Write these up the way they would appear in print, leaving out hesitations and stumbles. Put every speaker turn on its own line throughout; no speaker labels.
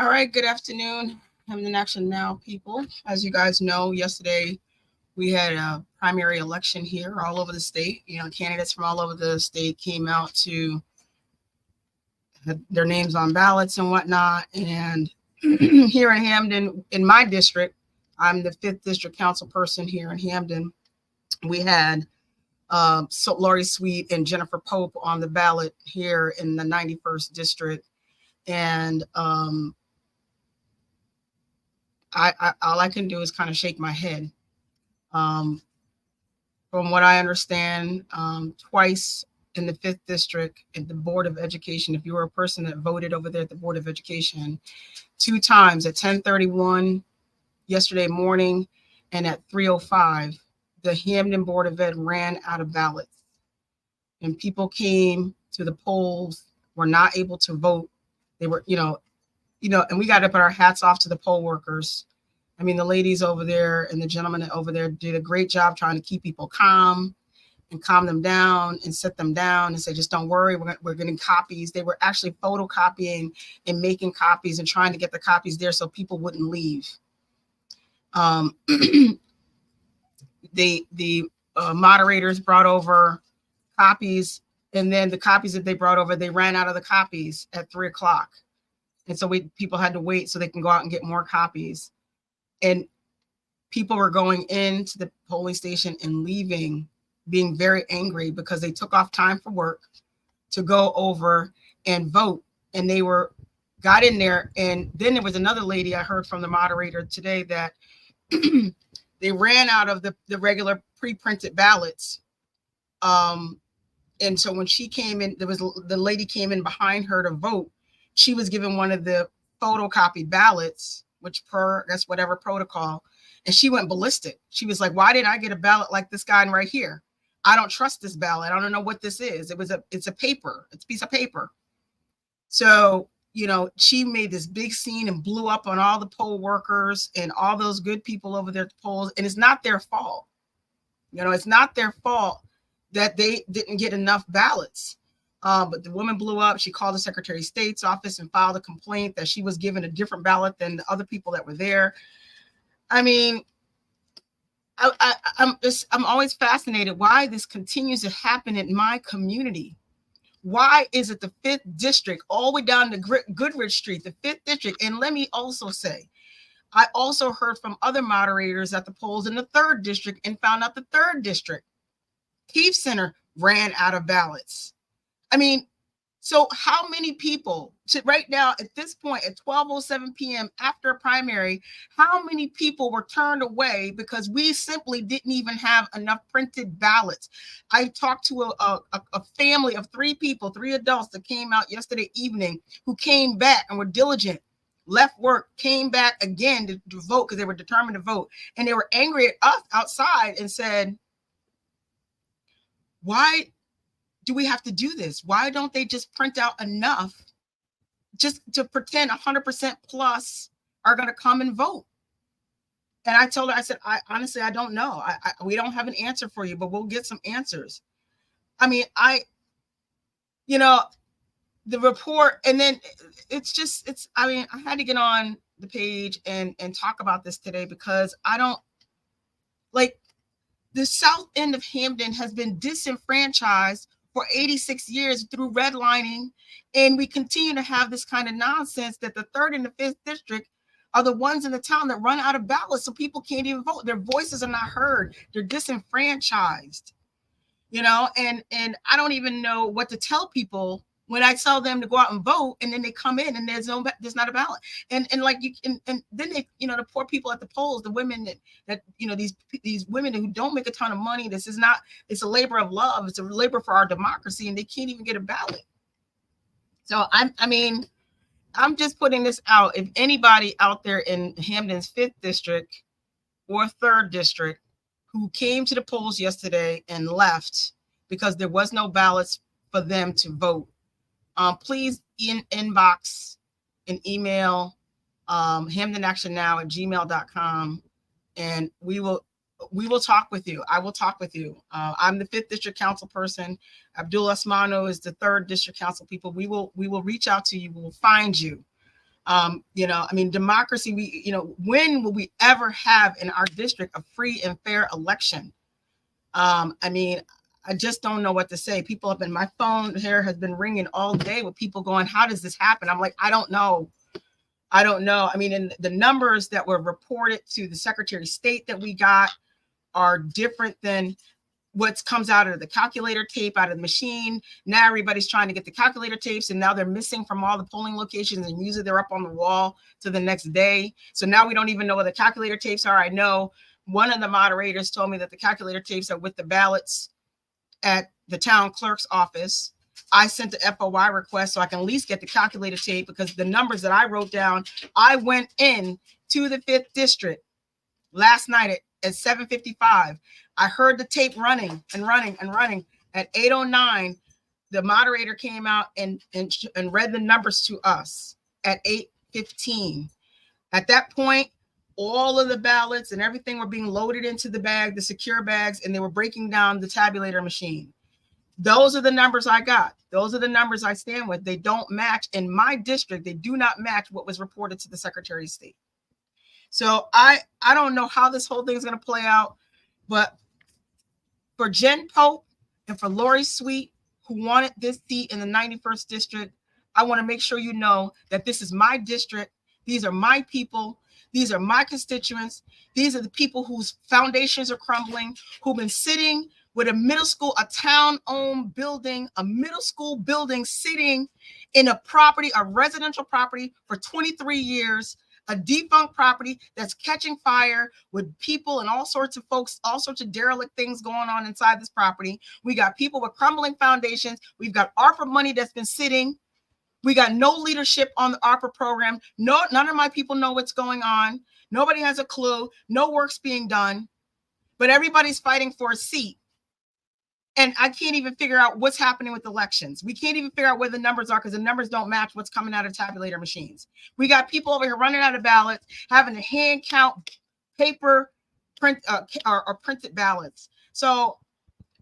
All right, good afternoon, Hamden Action Now people. As you guys know, yesterday we had a primary election here all over the state. Candidates from all over the state came out to have their names on ballots and whatnot. And here in Hamden, in my district, I'm the 5th District Council person here in Hamden. We had Lori Sweet and Jennifer Pope on the ballot here in the 91st District. And all I can do is kind of shake my head. Um, from what I understand, twice in the 5th District at the Board of Education, if you were a person that voted over there at the Board of Education, 2 times at 10:31 yesterday morning and at 3:05, the Hamden Board of Ed ran out of ballots. And people came to the polls, were not able to vote. They were, and we got to put our hats off to the poll workers. I mean, the ladies over there and the gentlemen over there did a great job trying to keep people calm and calm them down and set them down and say, just don't worry, we're getting copies. They were actually photocopying and making copies and trying to get the copies there so people wouldn't leave. The moderators brought over copies, and then the copies that they brought over, they ran out of the copies at 3:00. And so people had to wait so they can go out and get more copies. And people were going into the polling station and leaving, being very angry because they took off time from work to go over and vote. And they got in there. And then there was another lady I heard from the moderator today that they ran out of the regular pre-printed ballots. And so when she came in, the lady came in behind her to vote. She was given one of the photocopied ballots, which that's whatever protocol. And she went ballistic. She was like, why did I get a ballot like this guy right here? I don't trust this ballot. I don't know what this is. It's a paper. It's a piece of paper. So, she made this big scene and blew up on all the poll workers and all those good people over there at the polls. And it's not their fault. It's not their fault that they didn't get enough ballots. But the woman blew up. She called the Secretary of State's office and filed a complaint that she was given a different ballot than the other people that were there. I mean, I'm always fascinated why this continues to happen in my community. Why is it the 5th District, all the way down to Goodrich Street, the 5th District? And let me also say, I also heard from other moderators at the polls in the 3rd District and found out the 3rd District, Keefe Center, ran out of ballots. I mean, so how many people right now at this point at 12:07 p.m. after a primary, how many people were turned away because we simply didn't even have enough printed ballots? I talked to a family of 3 people, 3 adults that came out yesterday evening who came back and were diligent, left work, came back again to vote because they were determined to vote. And they were angry at us outside and said, why do we have to do this? Why don't they just print out enough just to pretend 100% plus are going to come and vote? And I told her, I said, honestly, I don't know. We don't have an answer for you, but we'll get some answers. I mean, the report, and then I had to get on the page and talk about this today because the South End of Hamden has been disenfranchised for 86 years through redlining, and we continue to have this kind of nonsense that the 3rd and the 5th District are the ones in the town that run out of ballots, so people can't even vote. Their voices are not heard. They're disenfranchised, and I don't even know what to tell people when I tell them to go out and vote, and then they come in and there's not a ballot, and then they, the poor people at the polls, the women that these women who don't make a ton of money. It's a labor of love. It's a labor for our democracy, and they can't even get a ballot. So I'm just putting this out. If anybody out there in Hamden's 5th District or 3rd District who came to the polls yesterday and left because there was no ballots for them to vote, please inbox and email hamdenactionnow@gmail.com, and we will talk with you. I will talk with you. I'm the 5th District Council person. Abdul Asmano is the 3rd District Council people. We will reach out to you. We will find you. You know, I mean, democracy, when will we ever have in our district a free and fair election? I mean, I just don't know what to say. People have been, my phone here has been ringing all day with people going, how does this happen? I'm like, I don't know. I don't know. I mean, and the numbers that were reported to the Secretary of State that we got are different than what comes out of the calculator tape out of the machine. Now everybody's trying to get the calculator tapes, and now they're missing from all the polling locations, and usually they're up on the wall to the next day. So now we don't even know where the calculator tapes are. I know one of the moderators told me that the calculator tapes are with the ballots at the town clerk's office. I sent the FOI request so I can at least get the calculator tape, because the numbers that I wrote down, I went in to the 5th district last night at 7:55. I heard the tape running and running and running. At 8:09, the moderator came out and read the numbers to us at 8:15. At that point, all of the ballots and everything were being loaded into the bag, the secure bags, and they were breaking down the tabulator machine. Those are the numbers I got. Those are the numbers I stand with. They don't match in my district. They do not match what was reported to the Secretary of State. So I don't know how this whole thing is going to play out, but for Jen Pope and for Lori Sweet, who wanted this seat in the 91st district, I want to make sure you know that this is my district. These are my people. These are my constituents. These are the people whose foundations are crumbling, who've been sitting with a middle school, a town-owned building, a middle school building sitting in a property, a residential property for 23 years, a defunct property that's catching fire with people and all sorts of folks, all sorts of derelict things going on inside this property. We got people with crumbling foundations. We've got ARPA money that's been sitting. We got no leadership on the ARPA program. No, none of my people know what's going on. Nobody has a clue. No work's being done, but everybody's fighting for a seat. And I can't even figure out what's happening with elections. We can't even figure out where the numbers are, because the numbers don't match what's coming out of tabulator machines. We got people over here running out of ballots, having to hand count paper print or printed ballots. So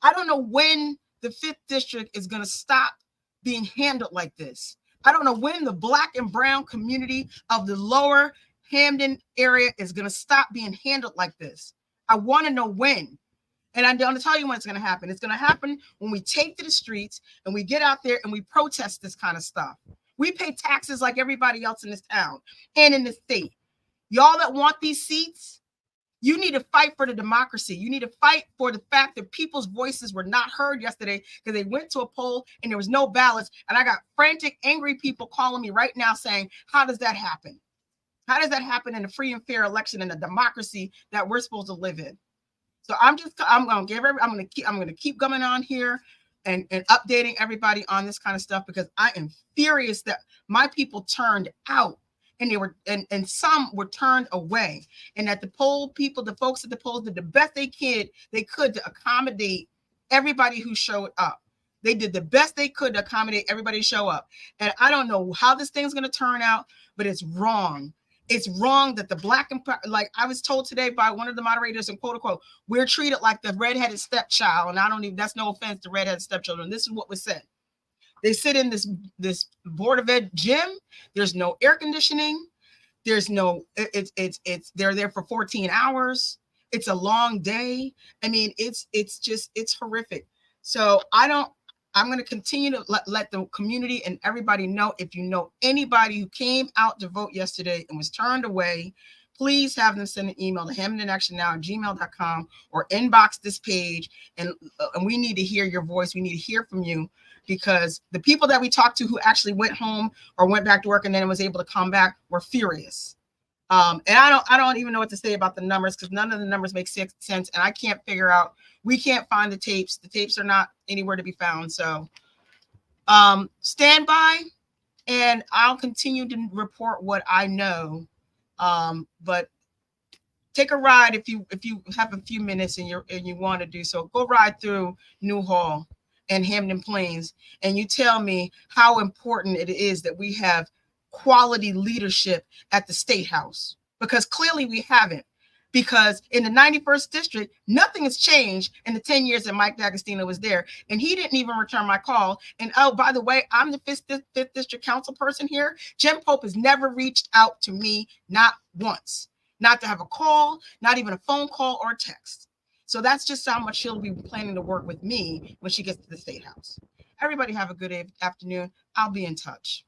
I don't know when the 5th district is going to stop being handled like this. I don't know when the Black and brown community of the lower Hamden area is going to stop being handled like this. I want to know when. And I'm going to tell you when it's going to happen. It's going to happen when we take to the streets and we get out there and we protest this kind of stuff. We pay taxes like everybody else in this town and in the state. Y'all that want these seats, you need to fight for the democracy. You need to fight for the fact that people's voices were not heard yesterday because they went to a poll and there was no ballots. And I got frantic, angry people calling me right now saying, how does that happen? How does that happen in a free and fair election in a democracy that we're supposed to live in? So I'm going to keep coming on here and updating everybody on this kind of stuff, because I am furious that my people turned out and they were, and some were turned away, and that the folks at the polls did the best they could to accommodate everybody who showed up. They did the best they could to accommodate everybody to show up. And I don't know how this thing's going to turn out, but it's wrong. It's wrong that the Black and, like I was told today by one of the moderators, and quote unquote, we're treated like the redheaded stepchild. And that's no offense to redheaded stepchildren. This is what was said. They sit in this Board of Ed gym. There's no air conditioning. There's no, they're there for 14 hours. It's a long day. I mean, it's horrific. So I'm going to continue to let the community and everybody know. If you know anybody who came out to vote yesterday and was turned away, please have them send an email to hamdenactionnow@gmail.com or inbox this page. And we need to hear your voice. We need to hear from you, because the people that we talked to who actually went home or went back to work and then was able to come back were furious. And I don't even know what to say about the numbers, because none of the numbers make sense. And I can't figure out, we can't find the tapes. The tapes are not anywhere to be found. So stand by, and I'll continue to report what I know. But take a ride if you have a few minutes and you want to do so. Go ride through Newhall and Hampden Plains, and you tell me how important it is that we have quality leadership at the State House, because clearly we haven't. because in the 91st district, nothing has changed in the 10 years that Mike D'Agostino was there. And he didn't even return my call. And oh, by the way, I'm the 5th district council person here. Jim Pope has never reached out to me, not once, not to have a call, not even a phone call or text. So that's just how much she'll be planning to work with me when she gets to the State House. Everybody have a good afternoon. I'll be in touch.